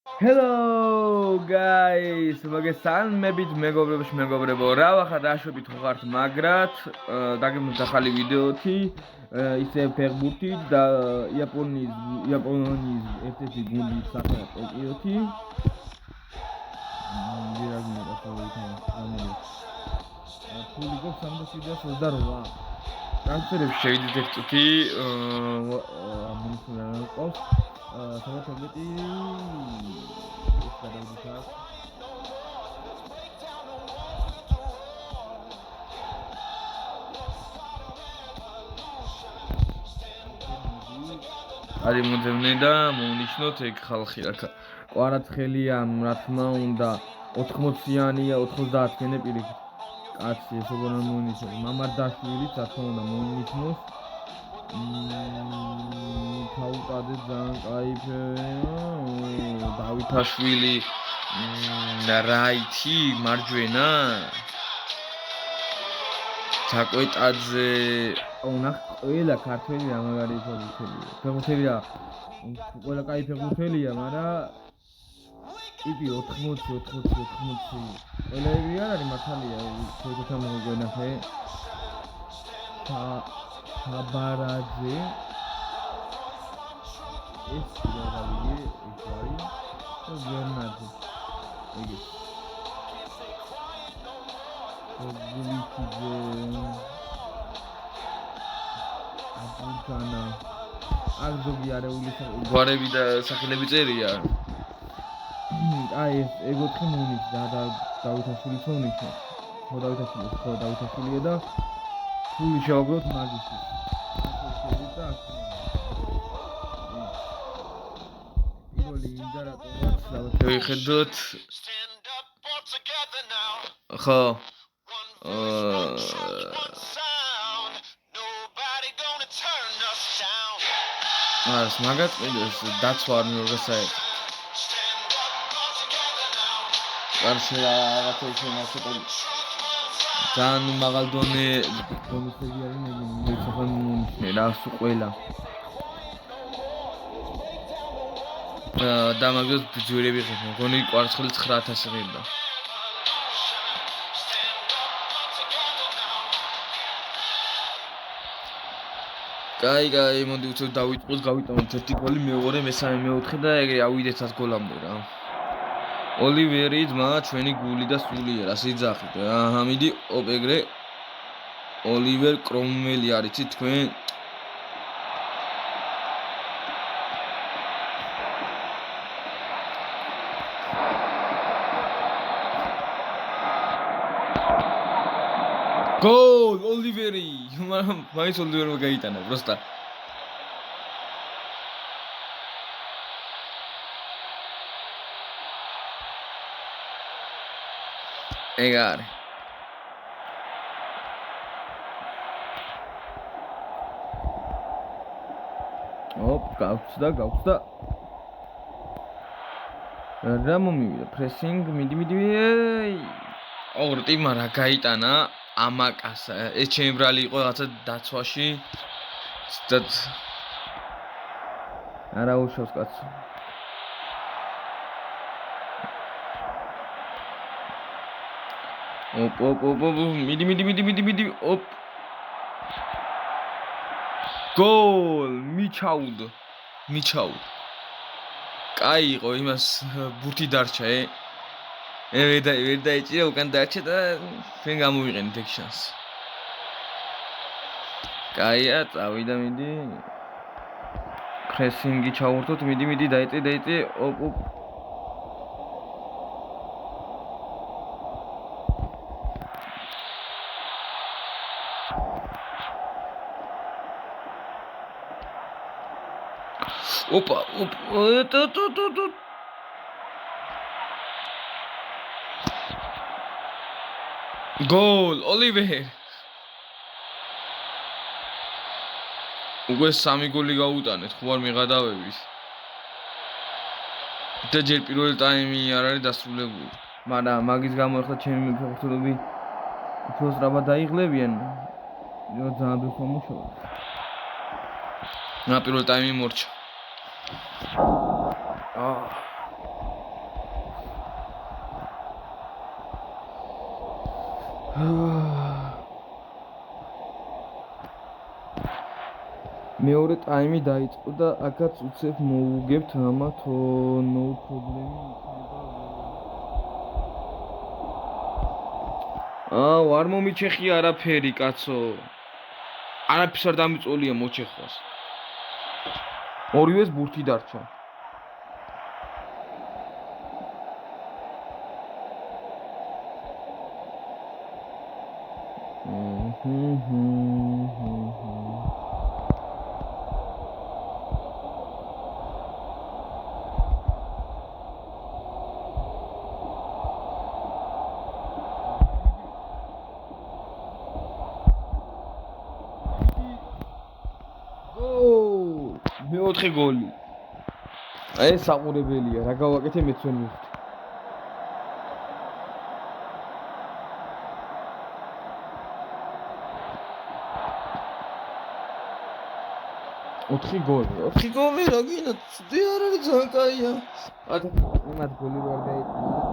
Hello guys, მოგესალმებით მეგობრებო, რა ვახარ დაშვებით ხო ხართ მაგრად, დაგემოთ ახალი ვიდეოთი, ისე ფეხბურთით და იაპონიის ერთ-ერთი გუნდი სახელად ტოკიოთი. ვირაგნერა ხოლმე ფული გოქს 328. ტრანსფერებს შევიდეთ ერთ წუთი, ამისულა ყავს. Sabotability is გადავდიხარ. არის მომდევნე და მოვნიშნოთ ეგ ხალხი რა. კვარაცხელია, რა თქმა უნდა, 80-იანია, 90-იანი პირიქით. კაცი ეს როგორ მოინიშნოს? მამარდაშვილი, რა თქმა უნდა, მოინიშნოს. თავკადე ძალიან კაიფია. დავითაშვილი, რაითი, მარჯვენა. ჩაკვეტაძე, ნახ ყველა ქართველი რა მაგარი ფეხბურთელია. ფეხბურთელია, ყველა კაი ფეხბურთელია, მაგრამ ტიპი 80. ყველა ეგრე არ არის მართალია, თვითონ მოგვენახე. Tabaradze ეს რა ვიგე ეს არის ზერნაძე ეგე გულიქიძე აბულკანა აგზოგი არეული გვარები და სახელები წერია აი ეგ 4 მონიც და დავითაშვილი თონიჩო დავითაშვილია და ფული შევაგროთ მაგისტრის შევხედოთ ხო ეს მაგათ ეს დაცვა არ მიორგასაეთ გარშე რაღაცა შემოსწო ძალიან მაღალ დონეები არის მე ხომ მომიშნე რა სულ ყველა და მაგას ბიძურები ხეთ მგონი კვარცხელი 9000 ღირდა კაი მოდი უცებ დავიწყოთ გავიტანოთ ერთი გოლი მეორე მესამე მეოთხე და ეგრე ავიდეთ 100 გოლამდე რა ოლივერი ძმა ჩვენი გული და სულია რა სიძახით რა ამიდი ოპ ეგრე ოლივერ კრომველი არიცი თქვენ Gol Oliveri მაინც ოლივერმა გაიტანა просто ეგარ ოპ გავხსდა რა მომივიდა პრესინგ მიდი ორტიმა რა გაიტანა ამაკასა ეს ჩემი ბრალი იყო რაღაცა დაცვაში და არა უშავს კაცო ოპ მიდი ოპ გოლ მიჩაუდ კაი იყო იმას ბურთი დარჩა ვერ დაიჭირა უკან დარჩა და ჩვენ გამოვიყენეთ ეგ შანსი კაია წავიდა მიდი პრესინგი ჩავურთოთ მიდი დაიწე ოპ ოპა Gol Oliver უკვე 3 გოლი გაუტანეთ ხო არ მიღადავების და ჯერ პირველი ტაიმი არ არის დასრულებული მაგრამ მაგის გამო ახლა ჩემი ფეხბურთელები უფრო სწრაფად დაიღლებიან ძალიან ბევრი მომუშავე პირველი ტაიმი მორჩა მეორე ტაიმი დაიწყო და აქაც უცებ მოუგებთ ამათ no problem იქნება არ მომიჩეხი არაფერი კაცო არაფერს არ დამიწოლია მოჩეხვას ორივეს ბურთი დარჩა მეოთხე გოლი. ეს საყურებელია, რა გავაკეთე მეც ვერ მივხვდი. ოთხი გოლი, რა გინდა? ცუდი არ არის ძალიან კაია. მათ გოლი ვერ გაიტანა.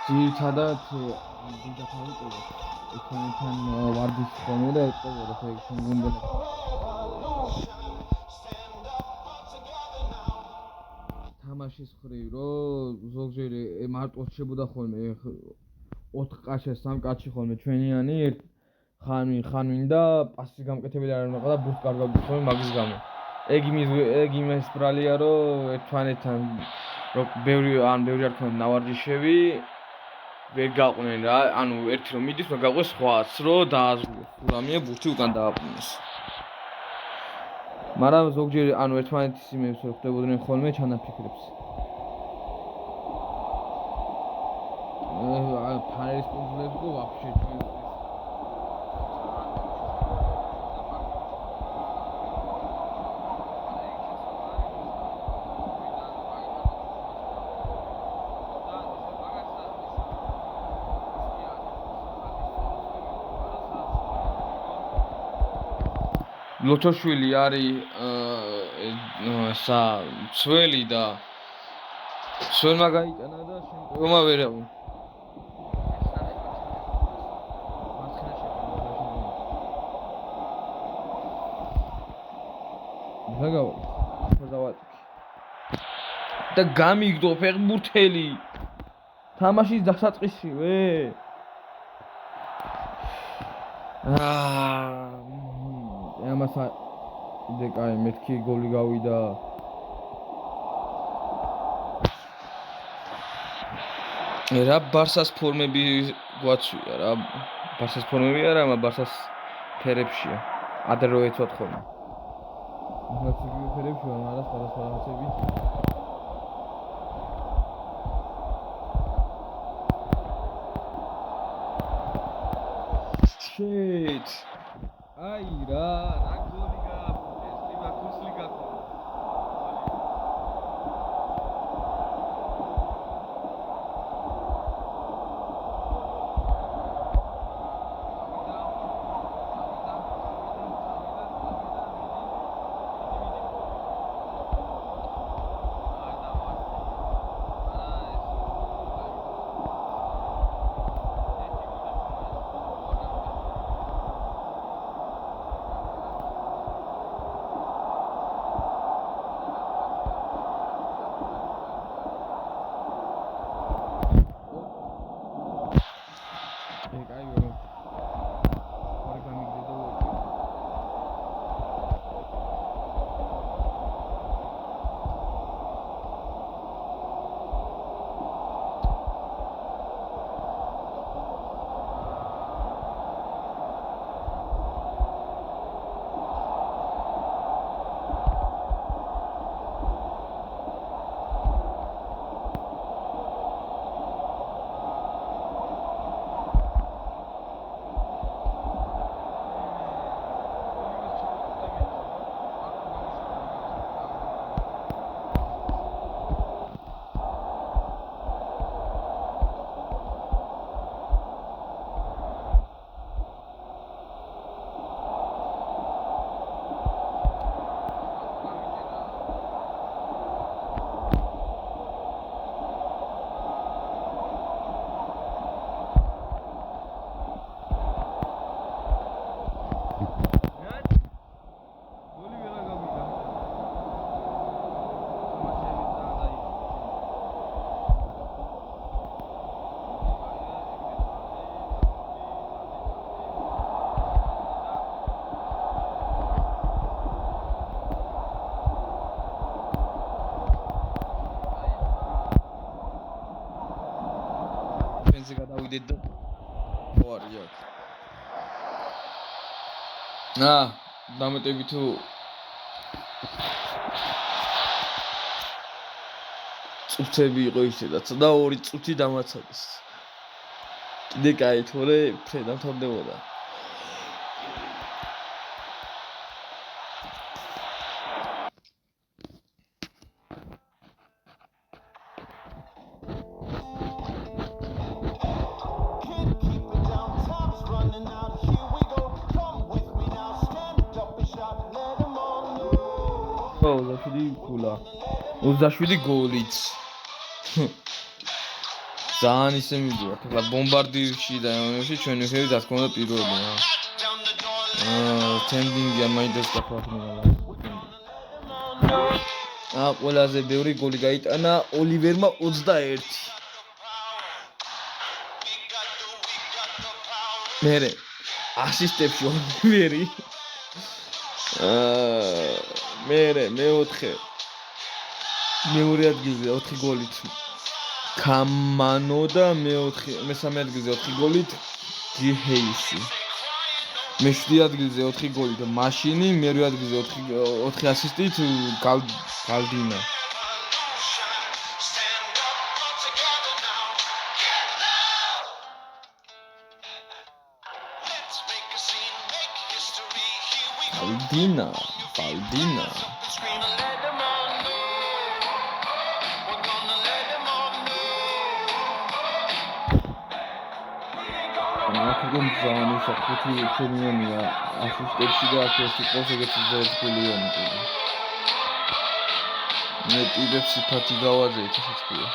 ძირითადად დიდა თავიტყობა ექონთან ვარდის ხომე და ეწყობა რა ეგ გუნდზე თამაშის ხრივ რომ ზოგჯერ მარტო შეებოდა ხოლმე 4 კაცი 3 კაცი ხოლმე ჩვენიანი ხანვინ და პასის გამკეთებელი არ უნდა და ბურთს კარგავდა ხოლმე მაგის გამო ეგ იმის ბრალია რომ ერთმანეთთან რომ ბევრი არ ქონდა ნავარჯიშები ვერ გაყვნენ რა, ანუ ერთი რომ მიდის, მაგრამ გაყვეს სხვაც, რომ დააზღუროს. რამეა ბურთი უკან დააბრუნეს. მაგრამ ზოგჯერ ანუ ერთმანეთის იმებს რო ხდებოდნენ ხოლმე ჩანაფიქრებს. ფანერის კუნძულებს გო ვაფშე ჩვენ ლოჩოშვილი არის ცველი და სულმა გაიტანა და შემდგომა ვერავინ და გამიგდო ფეხბურთელი თამაშის დასაწყისშივე ამას კიდე კაი მეთქი გოლი გავიდა რა ბარსას ფორმები გვაცვია რა ბარსას ფორმები არა მაგრამ ბარსას ფერებშია ადრე რო ეცვათ ხოლმე მაგაც იგივე ფერებშია არა სხვადასხვა რაღაცები shit აი რა გოლი გააფუძეს ლივერპულს ლიგა ლაინზე გადავიდეთ და ხო არის აქ. დამეტები თუ წუთები იყო ისედაც და 2 წუთი დამაცადეს. კიდე კაი თორე ფრედამ თავდებოდა. ოზაშვიდი გოლიც. ძალიან ისე მიდიოთ. ახლა ბომბარდირში და ემებში ჩვენი ხელი რა თქმა უნდა პირველია. ტენდინგია მაინდეს დაფარნილა. ყველაზე ბევრი გოლი გაიტანა ოლივერმა 21. მერე ასისტებში ოლივერი. მერე მეოთხე მეორე ადგილზე 4 გოლით კამანო და მესამე ადგილზე 4 გოლით გიჰეისი. მეხუთე ადგილზე 4 გოლით მაშინი, მერვე ადგილზე 4 ასისტით გალდინა. Baldiნა. Akıgım zamanı sakıtı çelmiyorum ya. Asistepsi de akısı olsa getireceğiz geliyorum dedi. Ne tibepsi pati gavaze çeşitliyor.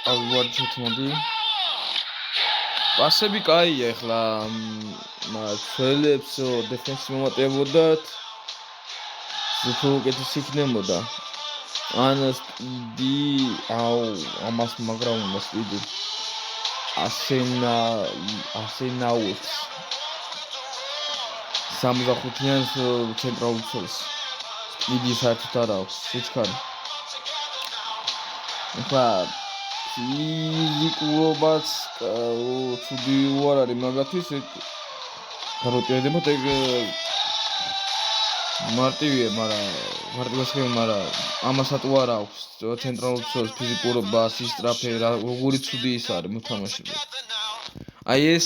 Alvar çetmedi. Pasები კაია ახლა ცველებს დეფენსი მომატებოდათ უფრო უკეთესი იქნებოდა ან სპიდი ამას მაგრამ სპიდი ასენაუს 65-იან ცენტრალურ ცელს სპიდი საერთოდ არ აქვს სიჩქარე ახლა ფიზიკურობაც ცუდი უარ არის მაგათთვის გაროტიედება და მარტივია მაგრამ ამასაც უარ აქვს ცენტრალურ ცელს ფიზიკურობა სისტრაფე როგორი ცუდი ის არის მოთამაშეები აი ეს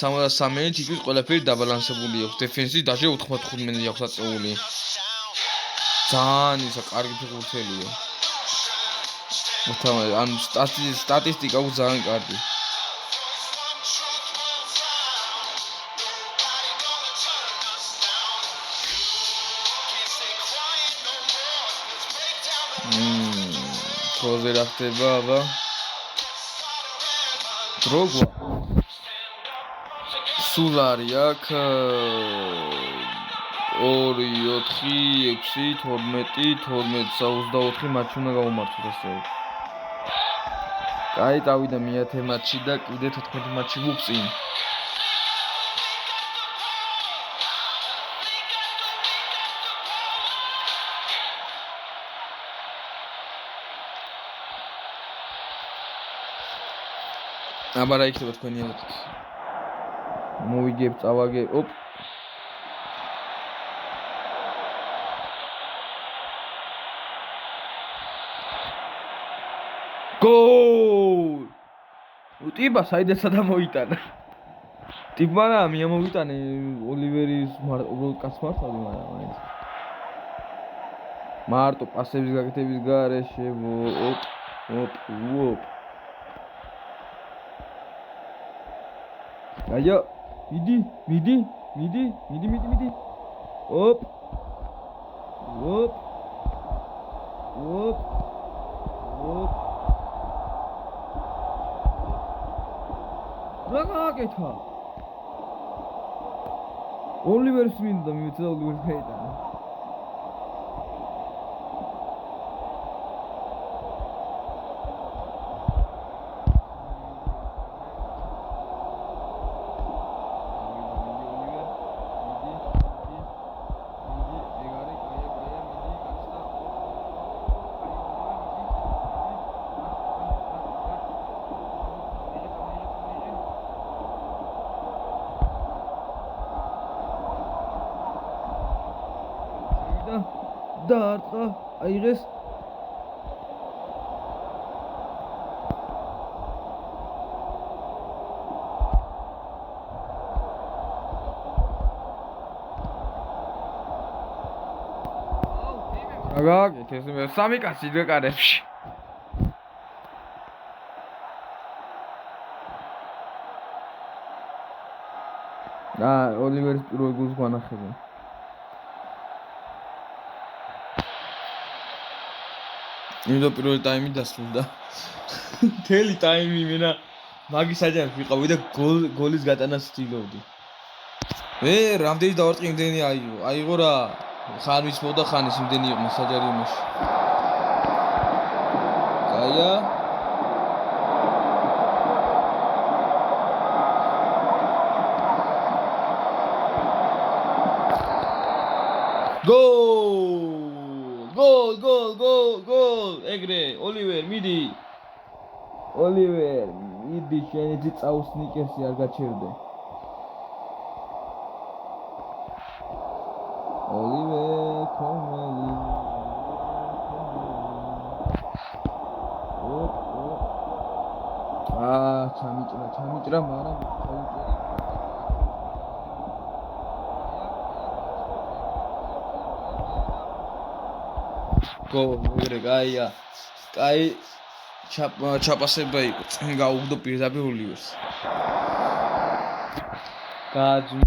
63 თითქმის ყველაფერი დაბალანსებული აქვს დეფენსი დაჟე 95 აქვს აწეული ძალიან ისა კარგი ფეხბურთელია ან სტატისტიკა აქვს ძალიან კარგი. პროზე რა ხდება, აბა? დროგვა. სულ არის აქ 2 4 6 12 12 მატჩი უნდა გავუმართოთ ასე. Კაი, წავიდა მე-10 მატჩი და კიდე 14 მატჩი გვწინ. აბა რა იქნება თქვენი ელოდი? მოვიგებ, წავაგებ, ოპ. Gol! Utiba საიდეცა დამოიტანა. ტიპმა რა მიამოვიტანე ოლივერის კაც მართავდი მაგრამ მაინც. მარტო პასების გაკეთების გარეშე ოპ. აიო, მიდი. ოპ. Ragaketa. Oliver Smith da miyotsa Oliver Payton. დაარტყა, აიღეს. აგაკეთე ეს მე სამი კაცი დეკარებში. და ოლივერის პირველ გოლს განახებენ. იმდო პირველი ტაიმი დასრულდა. მთელი ტაიმი მენა მაგის აჯანყ ვიყავი და გოლის გატანას ვცდილობდი. მე რამდენი დავარტყი იმდენი აიღო რა. ხან მისმოდა ხან ის იმდენი იყო საჯარიმოში. კაია გოლ ეგრე ოლივერ მიდი შენ იცი წაუს ნიკერსი არ გაჩერდე ოლივერ კომელი ჩამიჭრა მაგრამ გოლ გაია კაი ჩაპასება იყო წინ გაუგდო პირდაპირ ოლივერს გააძვი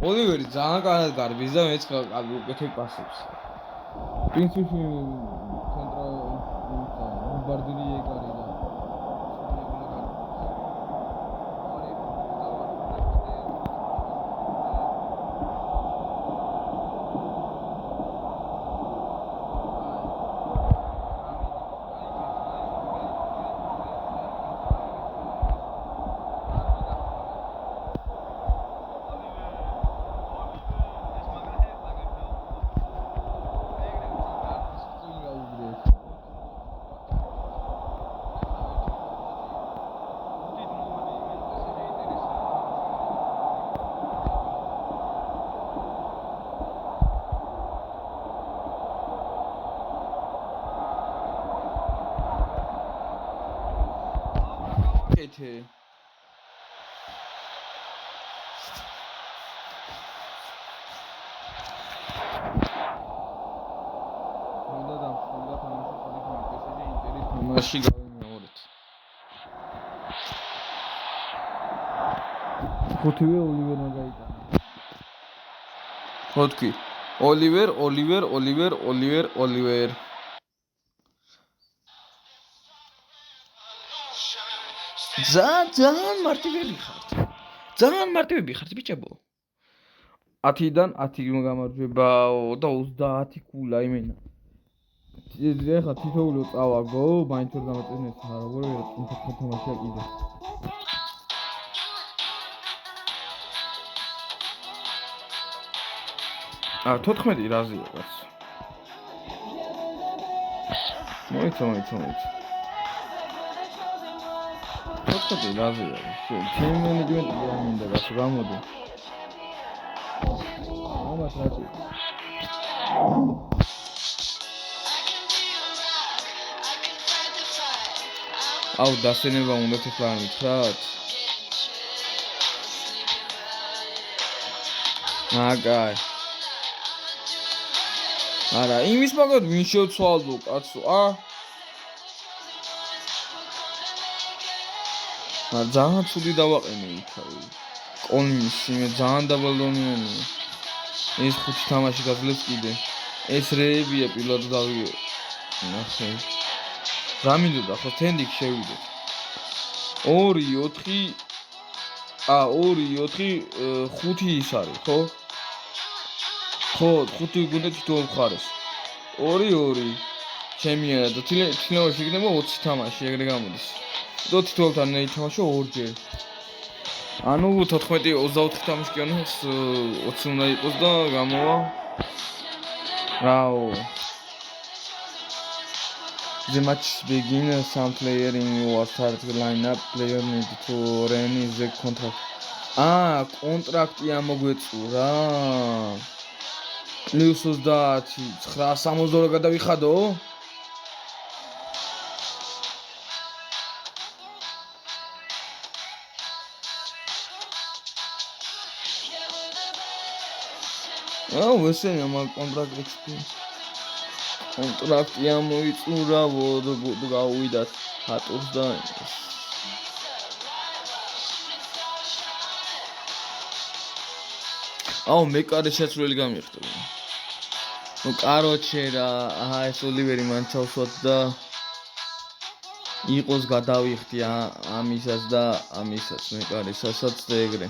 ოლივერი ძალიან კარგად გარბის და მეც უკეთებ პასებს პრინციპში ცენტრალ ბარდილი ეგარი და ეთე უნდა დამხმარდა თამაში გავიმეორეთ ხუთივე ოლივერმა გაიტანა ხუთი ოლივერ ძალიან მარტივები ხართ ბიჭებო 10-დან 10 გამარჯვებაო და 30 კულა იმენა ეხლა თითოეულო წავა გო მაინც ვერ დამაწინეს რა როგორ ვერა წუნთქო თამაშია კიდე 14 რაზეა კაც მოიცა 14 რაზეა ჩემ მენეჯმენტი რა მინდა რა გამოდი ამას რაჭი აუ დასენება უნდა თქლა მითხრათ მაგარი არა იმის მაგად ვინ შევცვალო კაცო ძალიან ცუდი დავაყენე იქავი კონვინსი მე ძალიან დაბალდონიანია ეს ხუთი თამაში გაძლევს კიდე ეს რეებია პირველად დავიო ნახე რა მინდოდა ხო თენდიქ შევიდეთ 2-4 5 ის არის ხო 5 გუნდა თითოეულ მხარეს 2-2 ჩემია და თინავში იქნება 20 თამაში ეგრე გამოდის და თითოეულთან ითამაშო ორჯერ ანუ 14-24 თამაში კი ანუ 20 უნდა იყოს და გამოვა Wow. The match begins. Some player in your starting lineup. Player need to renew the contract. კონტრაქტი ამოგვეწურა. +30 962 გადავიხადო? ვესენა მაგ კონტრაქტი ამოიწურა, გავუვიდათ ჰატურს და მეკარე შეცვლილი გამიხდა. კაროჩე რა, ეს ოლივერი მან ჩავსვათ და იყოს გადავიხდი ამისაც და ამისაც მეკარესაც და ეგრე.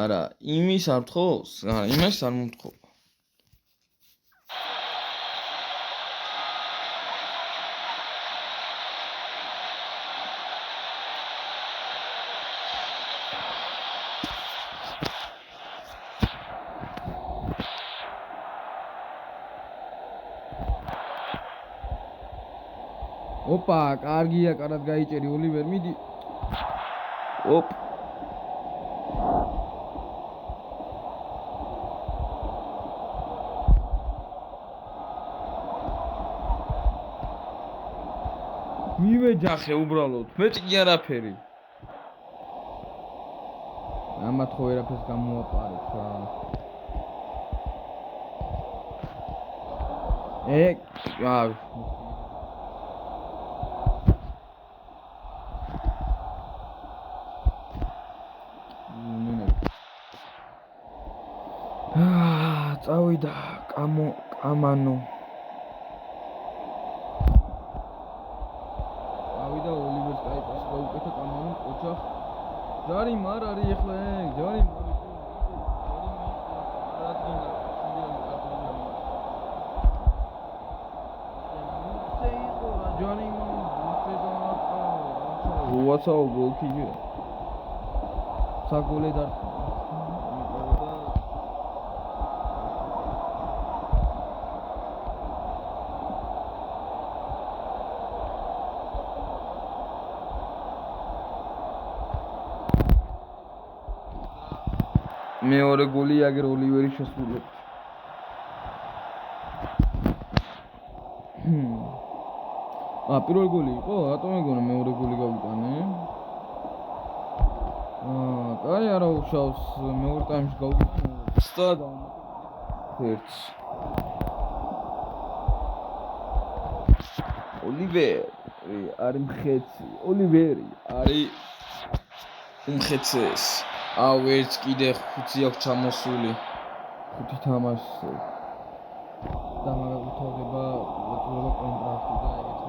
არა, იმის არ მთხოვს? იმას არ მომთხოვ. ოპა, კარგია, კარად გაიჭერი ოლივერ, მიდი. ოპ. მივეჯახე უბრალოდ, მეტი კი არაფერი. ამათ ხო ვერაფერს გამოაპარეთ რა. წავიდა კამანო. წავიდა ოლივერ სკაიპას გაუკეთა კამანო ოჯახ. ჯარი მარ არის ეხლა ჯარი ვაცაო გოლკიგე საგოლე და მეორე გოლი აგერ ოლივერის შესრულებით. პირველი გოლი იყო, რატომ მეგონა მეორე გოლი გავიტანე? კაი არა უშავს, მეორე ტაიმში გავუკეთე. სტად ერთს. ოლივერი არის მხეცი, ოლივერი არის უმხეცეს. ერთ კიდე 5 აქვს ჩამოსული 5 თამაშზე და მაგა უთოვდება კონტრაქტი და ეგეც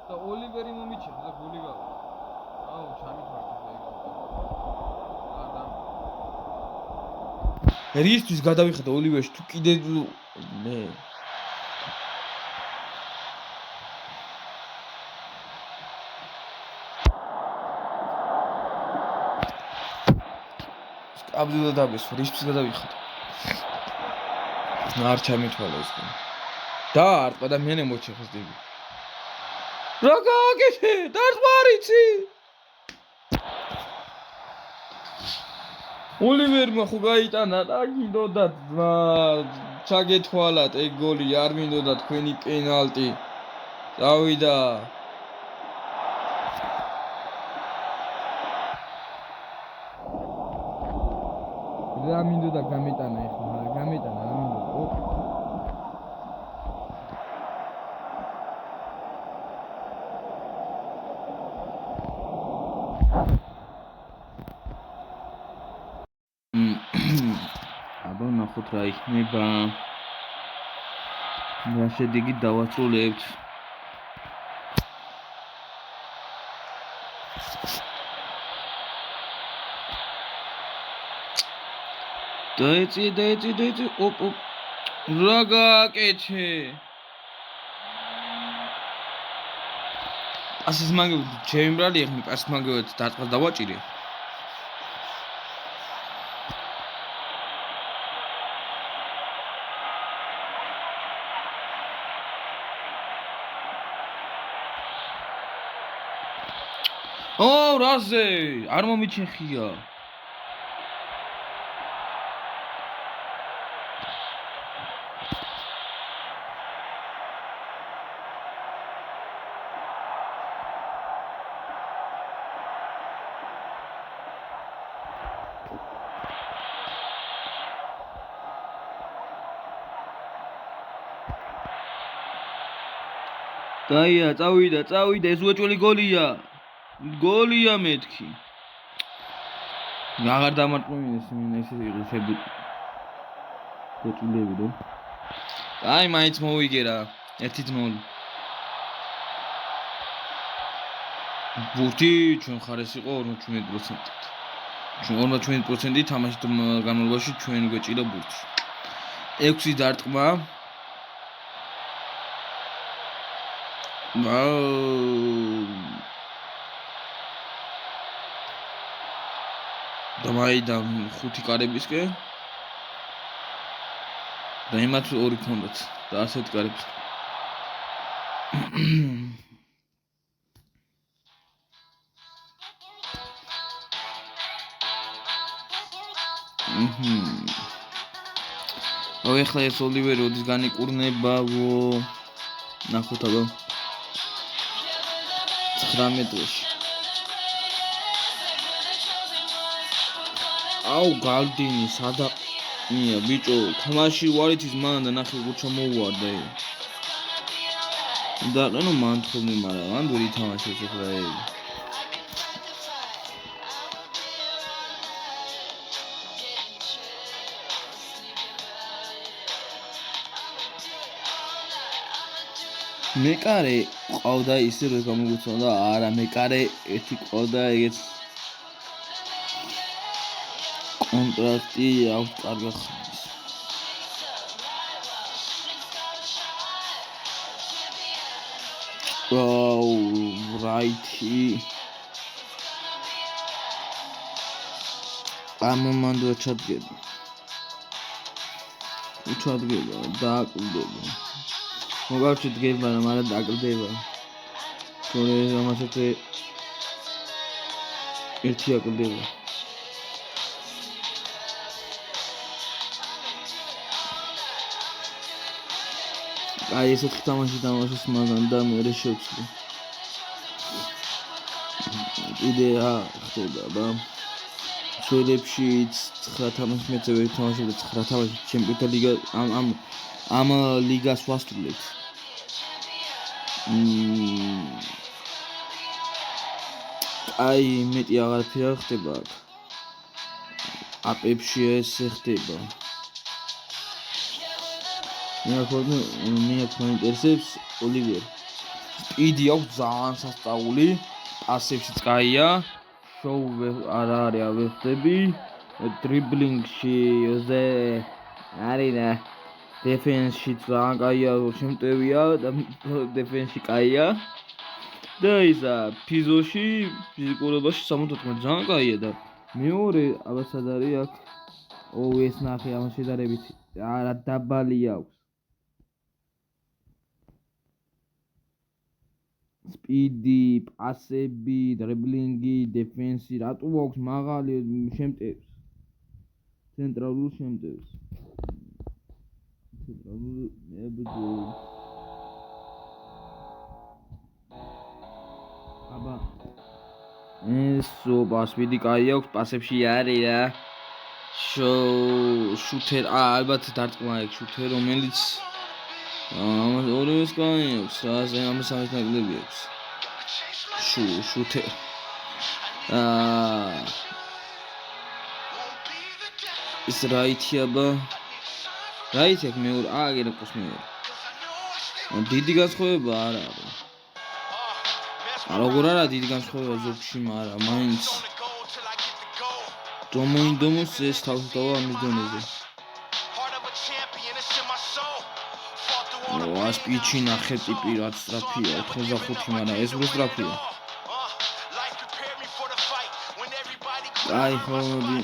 და ოლივერი მომიჩენს და გოლი გავა. ჩამითვარდა რისთვის გადავიხდა ოლივერში თუ კიდე მე აბდულა დაბესო, რისთვის გადავიხადე? არ ჩამითვალა ეს გოლი. და არტყა და მე მოჩეხეს დი. რა გააკეთე? დარტყმარიცი. ოლივერმა ხო გაიტანა და გინდოდა ჩაგეთვალათ ეგ გოლი, არ მინდოდა თქვენი პენალტი. წავიდა. რა მინდოდა გამიტანა ეხლა, გამიტანა, რა მინდოდა. აბა ნახოთ რა იქნება. რა შედეგი დავასრულებთ. დაეწი, ოპ. რა გააკეთე? პასის მაგევ ჩემი ბრალი ეხმი პასის მაგევად დაწყას დავაჭირე. ო რაზე არ მომიჩეხია. დაია, წავიდა, ეს უეჭველი გოლია. გოლია მეთქი. აღარ დამარტყმინეს ესე იყო შედი. გოჭილები რო. აი, მაინც მოვიგე რა. 1-0. ბურთი ჩვენ ხარეს იყო 47%. ჩვენ 47% თამაშით განმავლობაში ჩვენ გვეჭირა ბურთი. 6 დარტყმა. დამაიდან 5 კარებისკენ და იმათ 2 ქონდათ და ასეთ კარებს ეხლა ეს ოლივერი ოდის განიკურნებავო ნახოთ აბა 19 წელში აუ გალდინი სადაა ბიჭო თამაში ვარითის მან და ნახე გურჩა მოუვარდა და ნუ მან თხოვნი მაგრამ მან ვერ ითამაშეს ახლა მეკარე ყავდა ისე რომ გამოგუცნდა არა მეკარე ერთი ყავდა ეგეც კონტრაქტი აქვს კარგი ხმის აუ რაითი ამომანდო ჩადგება დააკლდება მოგავჭით გება მაგრამ დააკლდება თორე ამასაც ერთი აკლდება აი ესეთი თამაშის მაგან და მე შევცვლი იდეა ხდება ბა სულებში 9 თამაშს მე თამაშობ 9 თამაში ჩემპიონთა ლიგა ამ ლიგას ვასრულებთ აი მეტი აღარაფერი არ ხდება აპებში ეს ხდება მე ინტერესებს ოლივერ სპიდი აქვს ძალიან სასწაული პასებში წაია შოუ არ არის ავხდები დრიბლინგში ზე არინა დეფენსში ძალიან კაია შემტევია და დეფენსში კაია და ისა ფიზოში ფიზიკურობაში 74 ძალიან კაია და მეორე აბასად არის აქ ეს ნახე ამ შედარებით არა დაბალი აქვს სპიდი, პასები, დრიბლინგი, დეფენსი, რატო აქვს მაღალი შემტევს. ცენტრალურ შემტევს. ცენტრალურ ნებდო. აბა ესო პასები კაი აქვს, პასებში არის რა. შუთერ ალბათ დარტყმა აქვს შუთერ რომელიც ორივეს კაი აქვს რა ამას ამის ნაკლები აქვს შუთერ ის რაითი აბა რაითი აქვს მეორე აგერა ყოს მეორე დიდი განსხვავება არა როგორ არა დიდი განსხვავება ზოგში მაგრამ მაინც დომოს ეს თავისთავად ამის დონეზე სპიჩი ნახე ტიპი რაც სტრაფია 85 მაგრამ ეს რო სტრაფია აი ხოდი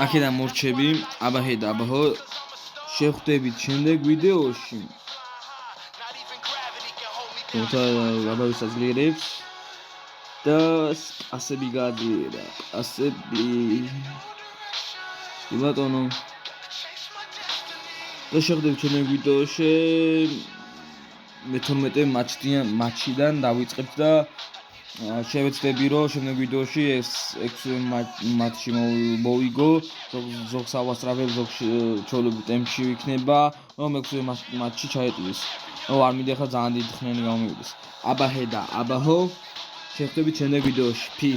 აქედან მორჩები აბაჰე და აბაჰო შეხვდებით შემდეგ ვიდეოში თუმცა აბაჰის აძლიერებს და ასები გაძლიერა ასები ბატონო და შეხვდებით შემდეგ ვიდეოში მე-12 მატჩიდან დავიწყებთ და შევეცდები რომ შემდეგ ვიდეოში ეს 6 მატჩი მოვიგო ზოგს ავასწრაფებ ზოგს ჩოლობ ტემპში ვიქნება რომ 6 მატჩი ჩაეტიოს რომ არ მინდა ხა ძალიან დიდი ხნენი გამოვიდეს აბაჰე და აბაჰო შეხვდებით შემდეგ ვიდეოში peace